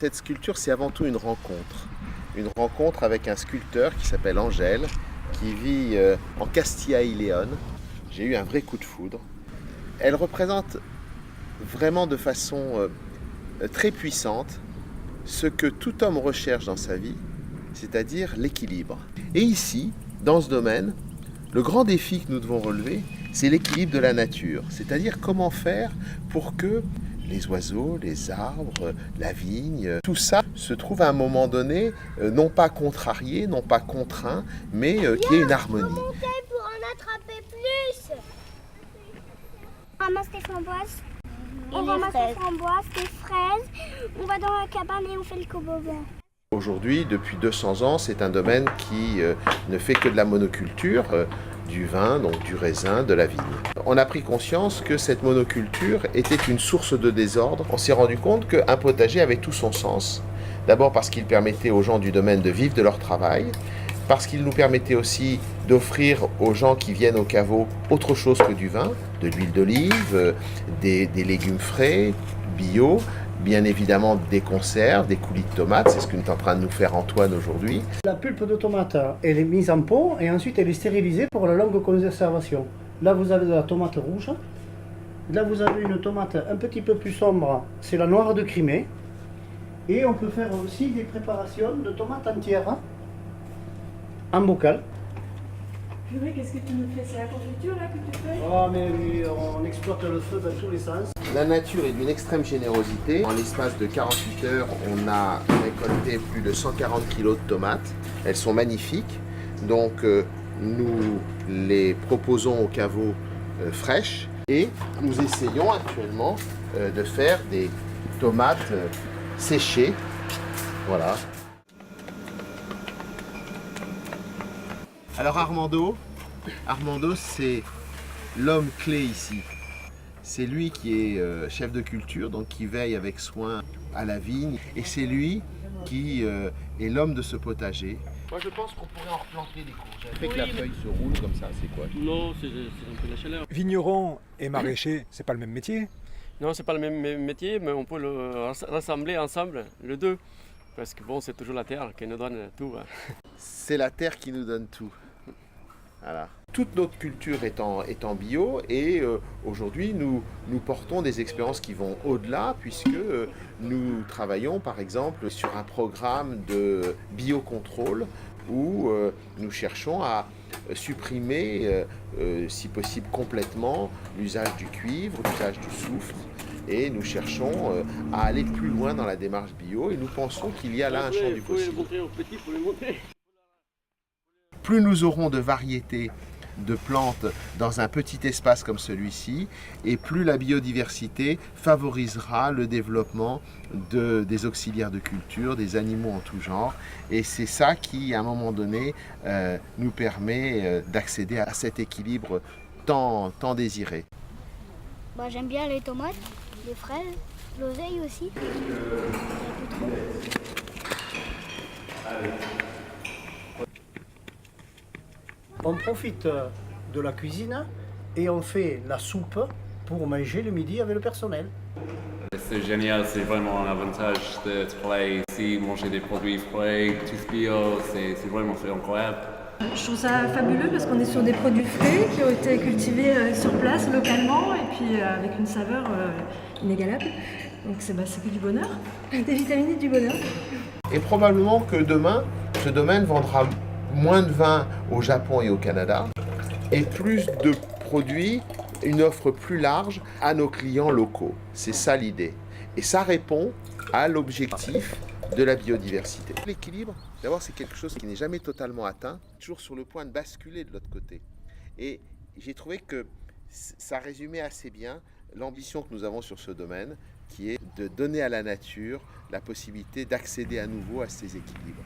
Cette sculpture, c'est avant tout une rencontre. Une rencontre avec un sculpteur qui s'appelle Angèle, qui vit en Castilla y León. J'ai eu un vrai coup de foudre. Elle représente vraiment de façon très puissante ce que tout homme recherche dans sa vie, c'est-à-dire l'équilibre. Et ici, dans ce domaine, le grand défi que nous devons relever, c'est l'équilibre de la nature, c'est-à-dire comment faire pour que les oiseaux, les arbres, la vigne, tout ça se trouve à un moment donné, non pas contrarié, non pas contraint, mais qu'il y ait une harmonie. Remonter pour en attraper plus. On ramasse des framboises. On ramasse des framboises, des fraises. On va dans la cabane et on fait le toboggan. Aujourd'hui, depuis 200 ans, c'est un domaine qui ne fait que de la monoculture, du vin, donc du raisin, de la vigne. On a pris conscience que cette monoculture était une source de désordre. On s'est rendu compte qu'un potager avait tout son sens. D'abord parce qu'il permettait aux gens du domaine de vivre de leur travail, parce qu'il nous permettait aussi d'offrir aux gens qui viennent au caveau autre chose que du vin, de l'huile d'olive, des légumes frais, bio, bien évidemment des conserves, des coulis de tomates, c'est ce que est en train de nous faire Antoine aujourd'hui. La pulpe de tomate, elle est mise en pot et ensuite elle est stérilisée pour la longue conservation. Là vous avez de la tomate rouge, là vous avez une tomate un petit peu plus sombre, c'est la noire de Crimée. Et on peut faire aussi des préparations de tomates entières en bocal. Purée, qu'est-ce que tu nous fais? C'est la confiture là que tu fais? Oh mais oui, on exploite le feu dans tous les sens. La nature est d'une extrême générosité. En l'espace de 48 heures, on a récolté plus de 140 kg de tomates. Elles sont magnifiques. Donc nous les proposons au caveau fraîches et nous essayons actuellement de faire des tomates séchées. Voilà. Alors Armando, c'est l'homme clé ici. C'est lui qui est chef de culture, donc qui veille avec soin à la vigne. Et c'est lui qui est l'homme de ce potager. Moi je pense qu'on pourrait en replanter des courgettes. Fait que la feuille se roule comme ça, c'est quoi? Non, c'est un peu la chaleur. Vigneron et maraîcher, c'est pas le même métier? Non, c'est pas le même métier, mais on peut le rassembler ensemble, les deux. Parce que bon, c'est toujours la terre qui nous donne tout. C'est la terre qui nous donne tout. Voilà. Toute notre culture est en bio et aujourd'hui nous portons des expériences qui vont au-delà puisque nous travaillons par exemple sur un programme de biocontrôle où nous cherchons à supprimer, si possible complètement, l'usage du cuivre, l'usage du soufre. Et nous cherchons à aller plus loin dans la démarche bio et nous pensons qu'il y a là un champ du possible. Plus nous aurons de variétés de plantes dans un petit espace comme celui-ci, et plus la biodiversité favorisera le développement des auxiliaires de culture, des animaux en tout genre. Et c'est ça qui, à un moment donné, nous permet d'accéder à cet équilibre tant désiré. Bah, j'aime bien les tomates, les fraises, l'oseille aussi. On profite de la cuisine et on fait la soupe pour manger le midi avec le personnel. C'est génial, c'est vraiment un avantage de travailler ici, manger des produits frais, tous bio, c'est vraiment incroyable. Je trouve ça fabuleux parce qu'on est sur des produits frais qui ont été cultivés sur place, localement, et puis avec une saveur inégalable. Donc c'est que du bonheur, des vitamines et du bonheur. Et probablement que demain, ce domaine vendra moins de vin au Japon et au Canada et plus de produits, une offre plus large à nos clients locaux. C'est ça l'idée. Et ça répond à l'objectif de la biodiversité. L'équilibre, d'abord, c'est quelque chose qui n'est jamais totalement atteint, toujours sur le point de basculer de l'autre côté. Et j'ai trouvé que ça résumait assez bien l'ambition que nous avons sur ce domaine, qui est de donner à la nature la possibilité d'accéder à nouveau à ces équilibres.